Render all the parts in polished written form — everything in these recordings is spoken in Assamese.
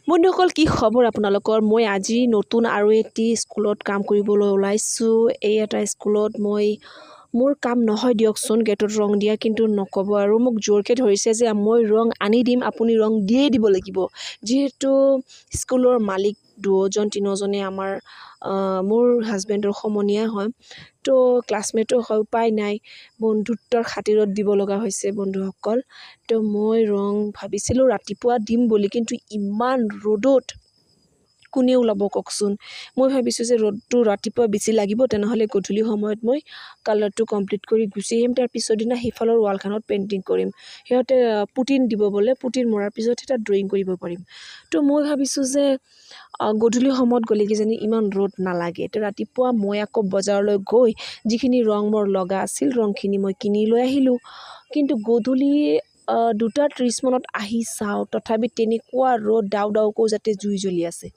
বন্ধুসকল কি খবৰ আপোনালোকৰ মই আজি নতুন আৰু এটি স্কুলত কাম কৰিবলৈ ওলাইছোঁ এই এটা স্কুলত মই মোৰ কাম নহয় দিয়কচোন গেটত ৰং দিয়া কিন্তু নকব আৰু মোক জোৰকে ধৰিছে যে মই ৰং আনি দিম আপুনি ৰং দিয়ে দিব লাগিব যেহেতু স্কুলৰ মালিক দুজন তিনজনে আমাৰ মোৰ হাজবেণ্ডৰ সমনীয়া হয় তো ক্লাছমেটো হয় উপায় নাই বন্ধুত্বৰ খাতিৰত দিব লগা হৈছে বন্ধুসকল তো মই ৰং ভাবিছিলোঁ ৰাতিপুৱা দিম বুলি কিন্তু ইমান ৰ'দত কোনে ওলাব কওকচোন মই ভাবিছোঁ যে ৰ'দটো ৰাতিপুৱা বেছি লাগিব তেনেহ'লে গধূলি সময়ত মই কালাৰটো কমপ্লিট কৰি গুচি আহিম তাৰ পিছৰ দিনা সিফালৰ ৱালখনত পেইণ্টিং কৰিম সিহঁতে পুটিন দিব বোলে পুটিন মৰাৰ পিছত এটা ড্ৰয়িং কৰিব পাৰিম তো মই ভাবিছোঁ যে গধূলি সময়ত গ'লে কিজানি ইমান ৰ'দ নালাগে তো ৰাতিপুৱা মই আকৌ বজাৰলৈ গৈ যিখিনি ৰং মোৰ লগা আছিল ৰংখিনি মই কিনি লৈ আহিলোঁ কিন্তু গধূলি 2:30 মানত আহি চাওঁ তথাপি তেনেকুৱা ৰ'দ ডাউ ডাউকৈ যাতে জুই জ্বলি আছে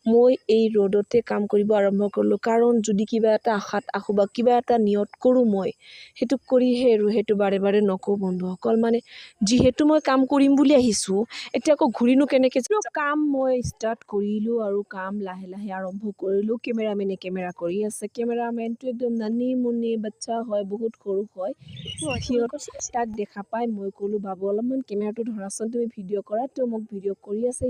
মই এই ৰ'দতে কাম কৰিব আৰম্ভ কৰিলোঁ কাৰণ যদি কিবা এটা আশাত আখো বা কিবা এটা নিয়ত কৰোঁ মই সেইটো কৰিহে আৰু সেইটো বাৰে বাৰে নকওঁ বন্ধুসকল মানে যিহেতু মই কাম কৰিম বুলি আহিছোঁ এতিয়া আকৌ ঘূৰিনো কেনেকৈ কাম মই ষ্টাৰ্ট কৰিলোঁ আৰু কাম লাহে লাহে আৰম্ভ কৰিলোঁ কেমেৰামেনে কেমেৰা কৰি আছে কেমেৰামেনটো একদম নানি মুনি বাচ্চা হয় বহুত সৰু হয় সিহঁত তাক দেখা পাই মই ক'লোঁ বাবু অলপমান কেমেৰাটো ধৰাচোন তুমি ভিডিঅ' কৰা তো মোক ভিডিঅ' কৰি আছে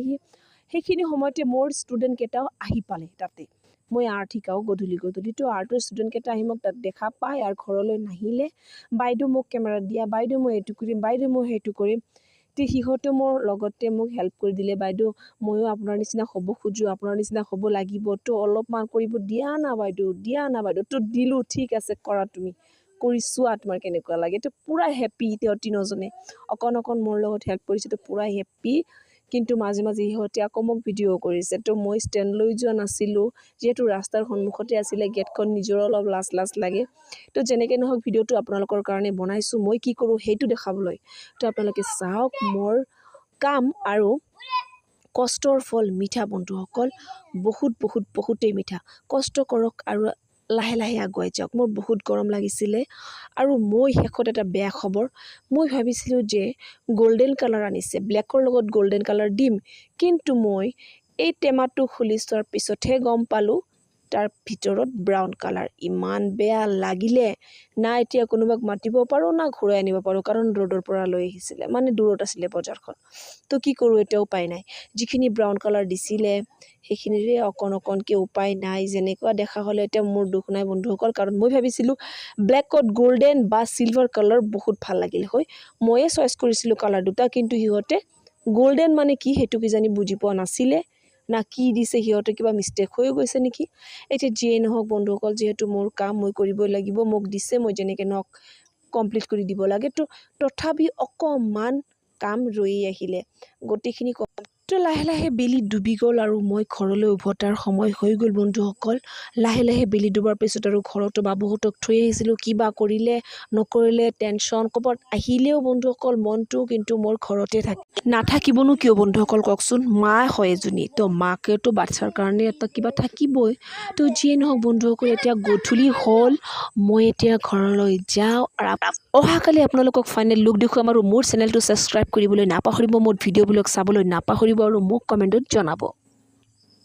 সেইখিনি সময়তে মোৰ ষ্টুডেণ্টকেইটাও আহি পালে তাতে মই আৰ্ট শিকাওঁ গধূলি তো আৰ্টৰ ষ্টুডেণ্টকেইটা আহি মোক তাত দেখা পায় আৰু ঘৰলৈ নাহিলে বাইদেউ মোক কেমেৰা দিয়া বাইদেউ মই এইটো কৰিম বাইদেউ মই সেইটো কৰিম তো সিহঁতে মোৰ লগতে মোক হেল্প কৰি দিলে বাইদেউ ময়ো আপোনাৰ নিচিনা হ'ব খোজোঁ আপোনাৰ নিচিনা হ'ব লাগিব তো অলপমান কৰিব দিয়া না বাইদেউ তো দিলোঁ ঠিক আছে কৰা তুমি কৰি চোৱা তোমাৰ কেনেকুৱা লাগে তো পূৰা হেপ্পী তেওঁ তিনিজনে অকণ মোৰ লগত হেল্প কৰিছে তো পূৰা হেপ্পী কিন্তু মাজে মাজে সিহঁতে আকৌ মোক ভিডিঅ' কৰিছে তো মই ষ্টেণ্ড লৈ যোৱা নাছিলোঁ যিহেতু ৰাস্তাৰ সন্মুখতে আছিলে গেটখন নিজৰ অলপ লাজ লাগে তো যেনেকৈ নহওক ভিডিঅ'টো আপোনালোকৰ কাৰণে বনাইছোঁ মই কি কৰোঁ সেইটো দেখাবলৈ তো আপোনালোকে চাওক মোৰ কাম আৰু কষ্টৰ ফল মিঠা বন্ধুসকল বহুতেই মিঠা কষ্ট কৰক আৰু লাহে লাহে আগুৱাই যাওক মোৰ বহুত গৰম লাগিছিলে আৰু মই শেষত এটা বেয়া খবৰ মই ভাবিছিলোঁ যে গল্ডেন কালাৰ আনিছে ব্লেকৰ লগত গল্ডেন কালাৰ দিম কিন্তু মই এই টেমাটো খুলি চোৱাৰ পিছতহে গম পালোঁ তাৰ ভিতৰত ব্ৰাউন কালাৰ ইমান বেয়া লাগিলে না এতিয়া কোনোবাক মাতিব পাৰোঁ না ঘূৰাই আনিব পাৰোঁ কাৰণ ৰ'দৰ পৰা লৈ আহিছিলে মানে দূৰত আছিলে বজাৰখন তো কি কৰোঁ এতিয়া উপায় নাই যিখিনি ব্ৰাউন কালাৰ দিছিলে সেইখিনিৰে অকণকৈ উপায় নাই যেনেকুৱা দেখা হ'লে এতিয়া মোৰ দুখ নাই বন্ধুসকল কাৰণ মই ভাবিছিলোঁ ব্লেকত গল্ডেন বা চিলভাৰ কালাৰ বহুত ভাল লাগিল হয় ময়ে চইচ কৰিছিলোঁ কালাৰ দুটা কিন্তু সিহঁতে গল্ডেন মানে কি সেইটো কিজানি বুজি পোৱা নাছিলে না কি দিছে সিহঁতে কিবা মিষ্টেক হৈ গৈছে নেকি এতিয়া যিয়ে নহওক বন্ধুসকল যিহেতু মোৰ কাম মই কৰিবই লাগিব মোক দিছে মই যেনেকৈ নহওক কমপ্লিট কৰি দিব লাগে তো তথাপি অকণমান কাম ৰৈ আহিলে গোটেইখিনি তো লাহে লাহে বেলি ডুবি গ'ল আৰু মই ঘৰলৈ উভতাৰ সময় হৈ গ'ল বন্ধুসকল লাহে লাহে বেলি ডুবাৰ পিছত আৰু ঘৰতো বাবুহঁতক থৈ আহিছিলোঁ কিবা কৰিলে নকৰিলে টেনশ্যন ক'ৰবাত আহিলেও বন্ধুসকল মনটো কিন্তু মোৰ ঘৰতে নাথাকিবনো কিয় বন্ধুসকল কওকচোন মা হয় এজনী তো মাকেতো বাচ্ছাৰ কাৰণে এটা কিবা থাকিবই তো যিয়ে নহওক বন্ধুসকল এতিয়া গধূলি হ'ল মই এতিয়া ঘৰলৈ যাওঁ আৰু অহাকালি আপোনালোকক ফাইনেল লুক দেখুৱাম আৰু মোৰ চেনেলটো ছাবস্ক্ৰাইব কৰিবলৈ নাপাহৰিব মোৰ ভিডিঅ'বিলাক চাবলৈ নাপাহৰিব আৰু মোক কমেণ্টত জনাব